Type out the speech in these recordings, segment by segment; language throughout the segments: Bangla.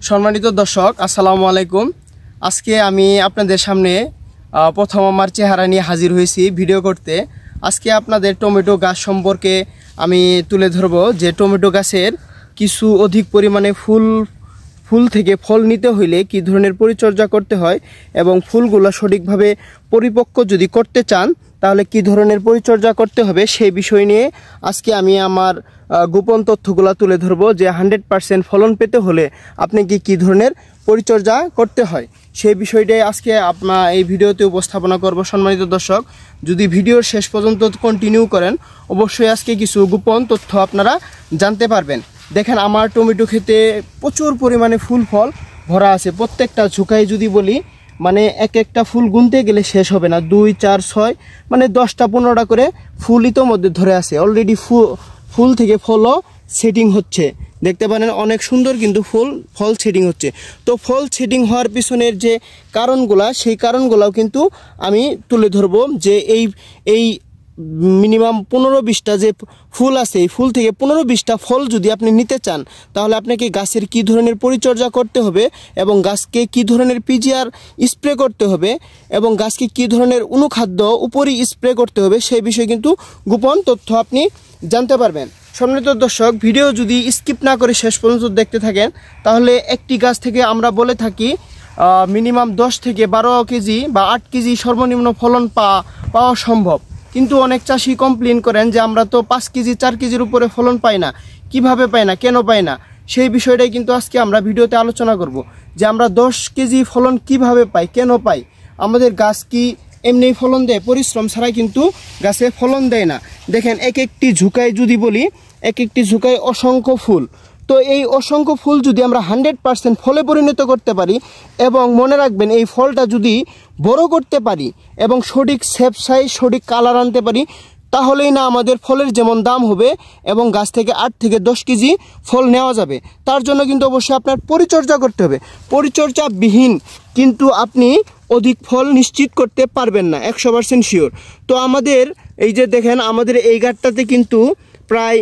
সম্মানিত দর্শক আসসালামু আলাইকুম। আজকে আমি আপনাদের সামনে প্রথম আমার চেহারা নিয়ে হাজির হয়েছি ভিডিও করতে। আজকে আপনাদের টমেটো গাছ সম্পর্কে আমি তুলে ধরব যে টমেটো গাছের কিছু অধিক পরিমাণে ফুল থেকে ফল নিতে হইলে কী ধরনের পরিচর্যা করতে হয় এবং ফুলগুলো সঠিকভাবে পরিপক্ক যদি করতে চান তাহলে কী ধরনের পরিচর্যা করতে হবে সেই বিষয় নিয়ে আজকে আমি আমার গোপন তথ্যগুলো তুলে ধরব যে 100% ফলন পেতে হলে আপনি কী ধরনের পরিচর্যা করতে হয় সেই বিষয়টাই আজকে আপনার এই ভিডিওতে উপস্থাপনা করব। সম্মানিত দর্শক, যদি ভিডিওর শেষ পর্যন্ত কন্টিনিউ করেন অবশ্যই আজকে কিছু গোপন তথ্য আপনারা জানতে পারবেন। দেখেন আমার টমেটো খেতে প্রচুর পরিমাণে ফুল ফল ভরা আছে। প্রত্যেকটা ঝুঁকাই যদি বলি মানে এক একটা ফুল গুনতে গেলে শেষ হবে না, 2, 4, 6 মানে 10টা 15টা করে ফুল ইতোমধ্যে ধরে আছে। অলরেডি ফুল থেকে ফলও সেটিং হচ্ছে, দেখতে পারেন অনেক সুন্দর কিন্তু ফল সেটিং হচ্ছে। তো ফল সেটিং হওয়ার পিছনের যে কারণগুলা সেই কারণগুলাও কিন্তু আমি তুলে ধরবো যে এই মিনিমাম 15-20টা যে ফুল আছে এই ফুল থেকে 15-20টা ফল যদি আপনি নিতে চান তাহলে আপনাকে গাছের কী ধরনের পরিচর্যা করতে হবে এবং গাছকে কী ধরনের পিজিআর স্প্রে করতে হবে এবং গাছকে কী ধরনের অনুখাদ্য উপরই স্প্রে করতে হবে সেই বিষয়ে কিন্তু গোপন তথ্য আপনি জানতে পারবেন। সম্মানিত দর্শক, ভিডিও যদি স্কিপ না করে শেষ পর্যন্ত দেখতে থাকেন তাহলে একটি গাছ থেকে আমরা বলে থাকি মিনিমাম 10 থেকে 12 কেজি বা 8 কেজি সর্বনিম্ন ফলন পাওয়া সম্ভব। কিন্তু অনেক চাষি কমপ্লেন করেন যে আমরা তো 5 কেজি 4 কেজির উপরে ফলন পাই না। কিভাবে পাই না, কেন পাই না, সেই বিষয়টাই কিন্তু আজকে আমরা ভিডিওতে আলোচনা করব যে আমরা 10 কেজি ফলন কিভাবে পাই, কেন পাই। আমাদের গাছ কি এমনি ফলন দেয়? পরিশ্রম ছাড়াই কিন্তু গাছে ফলন দেয় না। দেখেন এক একটি ঝুঁকায় যদি বলি এক একটি ঝুঁকায় অসংখ্য ফুল। তো এই অসংখ্য ফুল যদি আমরা 100% ফলে পরিণত করতে পারি এবং মনে রাখবেন এই ফলটা যদি বড় করতে পারি এবং সঠিক শেপ সাইজ সঠিক কালার আনতে পারি তাহলেই না আমাদের ফলের যেমন দাম হবে এবং গাছ থেকে 8 থেকে 10 কেজি ফল নেওয়া যাবে। তার জন্য কিন্তু অবশ্যই আপনার পরিচর্যা করতে হবে। পরিচর্যাবিহীন কিন্তু আপনি অধিক ফল নিশ্চিত করতে পারবেন না, 100% শিওর। তো আমাদের এই যে দেখেন আমাদের এই গাছটাতে কিন্তু প্রায়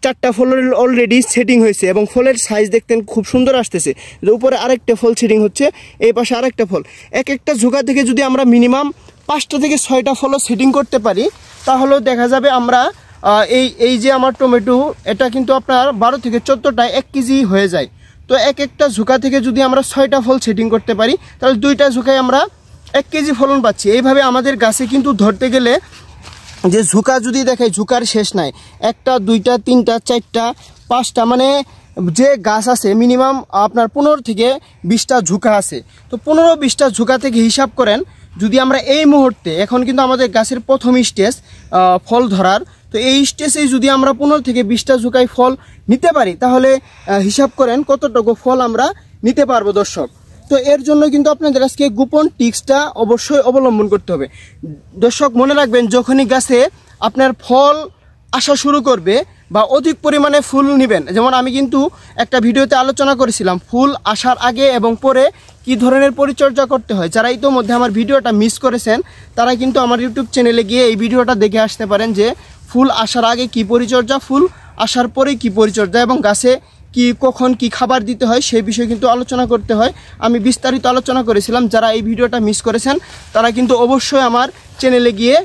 4টা ফলের অলরেডি সেটিং হয়েছে এবং ফলের সাইজ দেখতেন খুব সুন্দর আসতেছে। উপরে আরেকটা ফল সেটিং হচ্ছে, এই পাশে আরেকটা ফল। এক একটা ঝুঁকা থেকে যদি আমরা মিনিমাম 5টা থেকে 6টা ফলও সেটিং করতে পারি তাহলেও দেখা যাবে আমরা এই যে আমার টমেটো এটা কিন্তু আপনার 12 থেকে 14টায় 1 কেজি হয়ে যায়। তো এক একটা ঝুঁকা থেকে যদি আমরা 6টা ফল সেটিং করতে পারি তাহলে 2টা ঝুঁকায় আমরা 1 কেজি ফলন পাচ্ছি। এইভাবে আমাদের গাছে কিন্তু ধরতে গেলে যে ঝুঁকা যদি দেখায় ঝুঁকার শেষ নাই, 1টা 2টা 3টা 4টা 5টা মানে যে গাছ আছে মিনিমাম আপনার 15 থেকে 20টা ঝুঁকা আছে। তো 15-20টা ঝুঁকা থেকে হিসাব করেন যদি আমরা এই মুহূর্তে এখন কিন্তু আমাদের গাছের প্রথম স্টেজ ফল ধরার, তো এই স্টেজে যদি আমরা 15 থেকে 20টা ঝুঁকায় ফল নিতে পারি তাহলে হিসাব করেন কতটুকু ফল আমরা নিতে পারবো দর্শক। তো এর জন্য কিন্তু আপনাদের আজকে গোপন টিপসটা অবশ্যই অবলম্বন করতে হবে। দর্শক মনে রাখবেন যখনই গাছে আপনার ফল আসা শুরু করবে বা অধিক পরিমাণে ফুল নেবেন, যেমন আমি কিন্তু একটা ভিডিওতে আলোচনা করেছিলাম ফুল আসার আগে এবং পরে কি ধরনের পরিচর্যা করতে হয়। যারা ইতোমধ্যে আমার ভিডিওটা মিস করেছেন তারা কিন্তু আমার ইউটিউব চ্যানেলে গিয়ে এই ভিডিওটা দেখে আসতে পারেন যে ফুল আসার আগে কি পরিচর্যা, ফুল আসার পরে কি পরিচর্যা এবং গাছে কখন কি খাবার দিতে হয় সেই বিষয়ে কিন্তু আলোচনা করতে হয়। আমি বিস্তারিত আলোচনা করেছিলাম। যারা এই ভিডিওটা মিস করেছেন তারা কিন্তু অবশ্যই আমার চ্যানেলে গিয়ে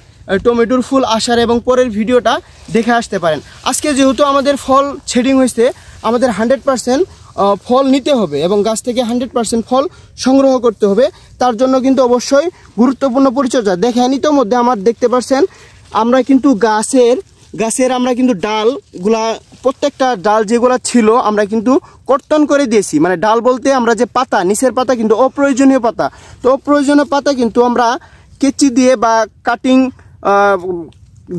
টমেটোর ফুল আসার এবং পরের ভিডিওটা দেখে আসতে পারেন। আজকে যেহেতু আমাদের ফল সেটিং হয়েছে আমাদের 100% ফল নিতে হবে এবং গাছ থেকে 100% ফল সংগ্রহ করতে হবে। তার জন্য কিন্তু অবশ্যই গুরুত্বপূর্ণ পরিচর্যা। দেখেন ইতোমধ্যে আমার দেখতে পাচ্ছেন আমরা কিন্তু গাছের আমরা কিন্তু ডালগুলা প্রত্যেকটা ডাল যেগুলো ছিল আমরা কিন্তু কর্তন করে দিয়েছি। মানে ডাল বলতে আমরা যে পাতা নিচের পাতা কিন্তু অপ্রয়োজনীয় পাতা, তো অপ্রয়োজনীয় পাতা কিন্তু আমরা কেচি দিয়ে বা কাটিং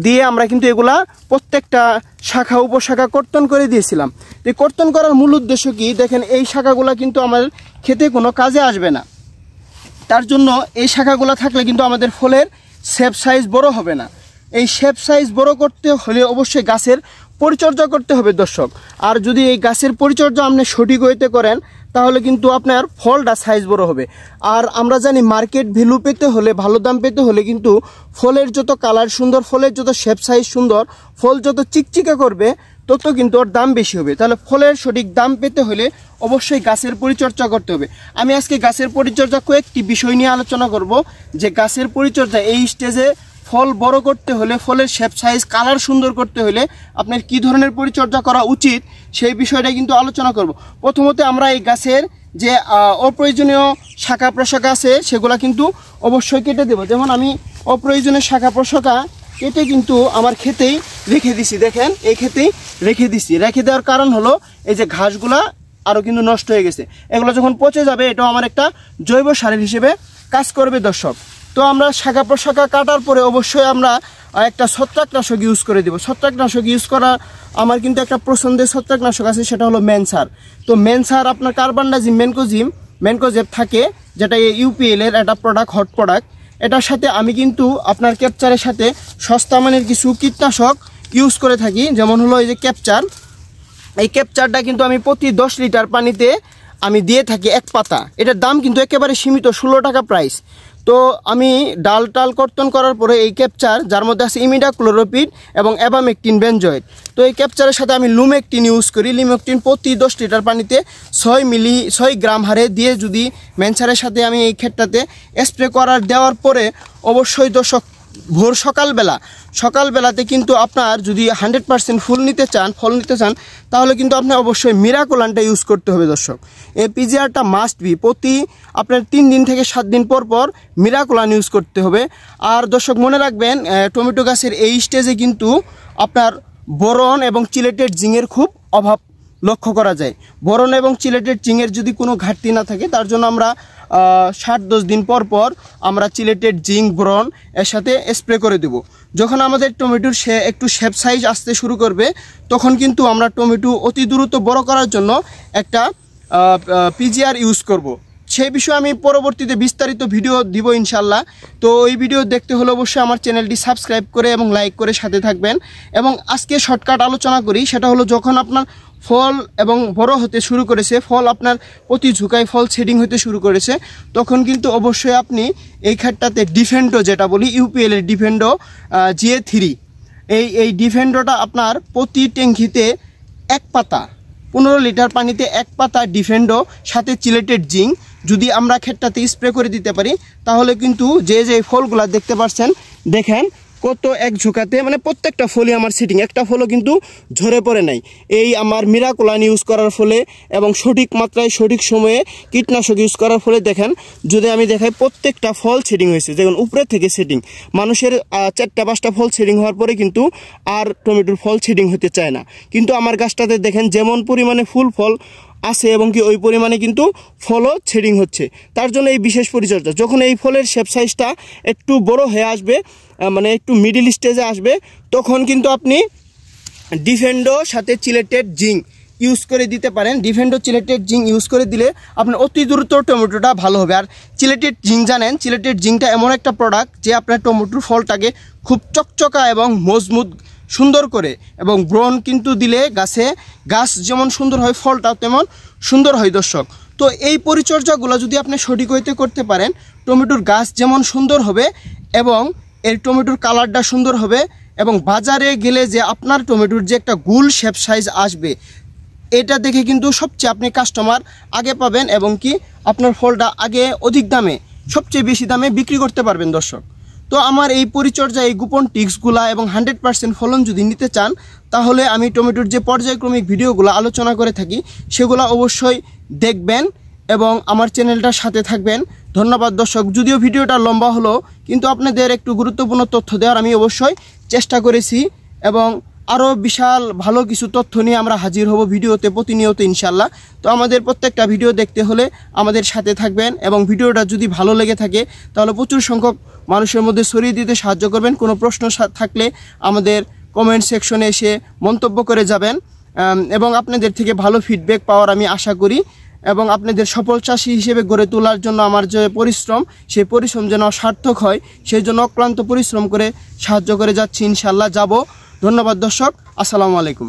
দিয়ে আমরা কিন্তু এগুলা প্রত্যেকটা শাখা উপশাখা কর্তন করে দিয়েছিলাম। এই কর্তন করার মূল উদ্দেশ্য কি, দেখেন এই শাখাগুলা কিন্তু আমার খেতে কোনো কাজে আসবে না। তার জন্য এই শাখাগুলা থাকলে কিন্তু আমাদের ফলের শেপ সাইজ বড় হবে না। এই শেপ সাইজ বড় করতে হলে অবশ্যই গাছের পরিচর্যা করতে হবে দর্শক। আর যদি এই গাছের পরিচর্যা আপনি সঠিক হইতে করেন তাহলে কিন্তু আপনার ফলটা সাইজ বড় হবে। আর আমরা জানি মার্কেট ভ্যালু পেতে হলে ভালো দাম পেতে হলে কিন্তু ফলের যত কালার সুন্দর, ফলের যত শেপ সাইজ সুন্দর, ফল যত চিকচিকা করবে তত কিন্তু ওর দাম বেশি হবে। তাহলে ফলের সঠিক দাম পেতে হলে অবশ্যই গাছের পরিচর্যা করতে হবে। আমি আজকে গাছের পরিচর্যা কয়েকটি বিষয় নিয়ে আলোচনা করব, যে গাছের পরিচর্যা এই স্টেজে ফল বড় করতে হলে, ফলের শেপ সাইজ কালার সুন্দর করতে হলে আপনার কি ধরনের পরিচর্যা করা উচিত সেই বিষয়টা কিন্তু আলোচনা করব। প্রথমত আমরা এই গাছের যে অপ্রয়োজনীয় শাখা প্রশাখা আছে সেগুলো কিন্তু অবশ্যই কেটে দেব। যেমন আমি অপ্রয়োজনীয় শাখা প্রশাখা কেটে কিন্তু আমার ক্ষেতেই রেখে দিছি, দেখেন এই ক্ষেতেই রেখে দিছি। রেখে দেওয়ার কারণ হলো এই যে ঘাসগুলা আরও কিন্তু নষ্ট হয়ে গেছে, এগুলো যখন পচে যাবে এটাও আমার একটা জৈব সার হিসেবে কাজ করবে দর্শক। তো আমরা শাখা প্রশাখা কাটার পরে অবশ্যই আমরা একটা ছত্রাকনাশক ইউজ করে দেবো। ছত্রাকনাশক ইউজ করা আমার কিন্তু একটা পছন্দের ছত্রাকনাশক আছে, সেটা হলো মেনসার। তো মেনসার আপনার কার্বানডাজিম ম্যানকোজেব থাকে, যেটা এই ইউপিএল এর একটা প্রোডাক্ট, হট প্রোডাক্ট। এটার সাথে আমি কিন্তু আপনার ক্যাপচারের সাথে সস্তা মানের কিছু কীটনাশক ইউজ করে থাকি, যেমন হলো এই যে ক্যাপচার। এই ক্যাপচারটা কিন্তু আমি প্রতি 10 লিটার পানিতে আমি দিয়ে থাকি 1 পাতা। এটার দাম কিন্তু একেবারে সীমিত, 16 টাকা প্রাইস। তো আমি ডাল টাল কর্তন করার পরে এই ক্যাপচার, যার মধ্যে আছে ইমিডাক্লোরোপিড এবং অ্যাবামেকটিন বেনজয়েড, তো এই ক্যাপচারের সাথে আমি লুমেকটিন ইউজ করি। লুমেকটিন প্রতি 10 লিটার পানিতে 6 গ্রাম হারে দিয়ে যদি মেনসারের সাথে আমি এই ক্ষেতটাতে স্প্রে দেওয়ার পরে অবশ্যই দর্শক ভোর সকালবেলাতে কিন্তু আপনার যদি 100% ফল নিতে চান তাহলে কিন্তু আপনি অবশ্যই মিরাকোলানটা ইউজ করতে হবে দর্শক। এই পিজিআরটা মাস্ট বি, প্রতি আপনার 3 দিন থেকে 7 দিন পর মিরাকোলান ইউজ করতে হবে। আর দর্শক মনে রাখবেন, টমেটো গাছের এই স্টেজে কিন্তু আপনার বোরন এবং চিলেটেড জিংয়ের খুব অভাব লক্ষ্য করা যায়। বোরন এবং চিলেটেড জিংয়ের যদি কোনো ঘাটতি না থাকে, তার জন্য আমরা 7-10 দিন পর আমরা চিলেটেড জিঙ্ক বোরন এর সাথে স্প্রে করে দেব। যখন আমাদের টমেটোর একটু শেপ সাইজ আসতে শুরু করবে, তখন কিন্তু আমরা টমেটো অতি দ্রুত বড় করার জন্য একটা পিজিআর ইউজ করব। সেই বিষয়ে আমি পরবর্তীতে বিস্তারিত ভিডিও দিব ইনশাল্লাহ। তো ওই ভিডিও দেখতে হলে অবশ্যই আমার চ্যানেলটি সাবস্ক্রাইব করে এবং লাইক করে সাথে থাকবেন। এবং আজকে শর্টকাট আলোচনা করি, সেটা হলো যখন আপনার ফল এবং বড় হতে শুরু করেছে, ফল আপনার প্রতি ঝুঁকায় ফল শেডিং হতে শুরু করেছে, তখন কিন্তু অবশ্যই আপনি এই ক্ষেতটাতে ডিফেন্ডো, যেটা বলি ইউপিএল এর ডিফেন্ডো GA3, এই ডিফেন্ডোটা আপনার প্রতি ট্যাঙ্কিতে 1 পাতা, 15 লিটার পানিতে 1 পাতা ডিফেন্ডো সাথে চিলেটেড জিঙ্ক যদি আমরা ক্ষেতটাতে স্প্রে করে দিতে পারি, তাহলে কিন্তু যে ফলগুলা দেখতে পাচ্ছেন, দেখেন কত এক ঝুঁকাতে, মানে প্রত্যেকটা ফলই আমার সিটিং, একটা ফলও কিন্তু ঝরে পড়ে নাই। এই আমার মিরাকোলান ইউজ করার ফলে এবং সঠিক মাত্রায় সঠিক সময়ে কীটনাশক ইউজ করার ফলে দেখেন, যদি আমি দেখাই প্রত্যেকটা ফল সেটিং হয়েছে। যেমন উপরে থেকে সেটিং, মানুষের 4-5টা ফল সেটিং হওয়ার পরে কিন্তু আর টমেটোর ফল সেটিং হতে চায় না, কিন্তু আমার গাছটাতে দেখেন যেমন পরিমাণে ফল আছে এবং কি ওই পরিমাণে কিন্তু ফলও শেডিং হচ্ছে। তার জন্য এই বিশেষ পরিচর্যা। যখন এই ফলের শেপ সাইজটা একটু বড় হয়ে আসবে, মানে একটু মিডিল স্টেজে আসবে, তখন কিন্তু আপনি ডিফেন্ডো সাথে চিলেটেড জিঙ্ক ইউজ করে দিতে পারেন। ডিফেন্ডো চিলেটেড জিঙ্ক ইউজ করে দিলে আপনার অতি দ্রুত টমেটোটা ভালো হবে। আর চিলেটেড জিঙ্ক জানেন, চিলেটেড জিঙ্কটা এমন একটা প্রোডাক্ট যে আপনার টমেটোর ফলটাকে খুব চকচকা এবং মজবুত সুন্দর করে, এবং ব্রন কিন্তু দিলে গাছ যেমন সুন্দর হয়, ফলটাও তেমন সুন্দর হয় দর্শক। তো এই পরিচর্যাগুলো যদি আপনি সঠিক হইতে করতে পারেন, টমেটোর গাছ যেমন সুন্দর হবে এবং এর টমেটোর কালারটা সুন্দর হবে, এবং বাজারে গেলে যে আপনার টমেটোর যে একটা গুল শেপ সাইজ আসবে, এটা দেখে কিন্তু সবচেয়ে আপনি কাস্টমার আগে পাবেন এবং কি আপনার ফলটা আগে অধিক দামে, সবচেয়ে বেশি দামে বিক্রি করতে পারবেন দর্শক। তো আমার এই পরিচর্যা, এই গোপন টিপসগুলা এবং 100% ফলন যদি নিতে চান, তাহলে আমি টমেটোর যে পর্যায়ক্রমিক ভিডিওগুলো আলোচনা করে থাকি সেগুলো অবশ্যই দেখবেন এবং আমার চ্যানেলটার সাথে থাকবেন। ধন্যবাদ দর্শক। যদিও ভিডিওটা লম্বা হলো, কিন্তু আপনাদের একটু গুরুত্বপূর্ণ তথ্য দেওয়ার আমি অবশ্যই চেষ্টা করেছি, এবং আরও বিশাল ভালো কিছু তথ্য নিয়ে আমরা হাজির হব ভিডিওতে প্রতিনিয়ত ইনশাল্লাহ। তো আমাদের প্রত্যেকটা ভিডিও দেখতে হলে আমাদের সাথে থাকবেন, এবং ভিডিওটা যদি ভালো লেগে থাকে তাহলে প্রচুর সংখ্যক মানুষের মধ্যে ছড়িয়ে দিতে সাহায্য করবেন। কোনো প্রশ্ন থাকলে আমাদের কমেন্ট সেকশনে এসে মন্তব্য করে যাবেন, এবং আপনাদের থেকে ভালো ফিডব্যাক পাওয়ার আমি আশা করি, এবং আপনাদের সফল চাষি হিসেবে গড়ে তোলার জন্য আমার যে পরিশ্রম, সেই পরিশ্রম যেন সার্থক হয় সেই জন্য অক্লান্ত পরিশ্রম করে সাহায্য করে যাচ্ছি, ইনশাল্লাহ যাব। ধন্যবাদ দর্শক, আসসালামু আলাইকুম।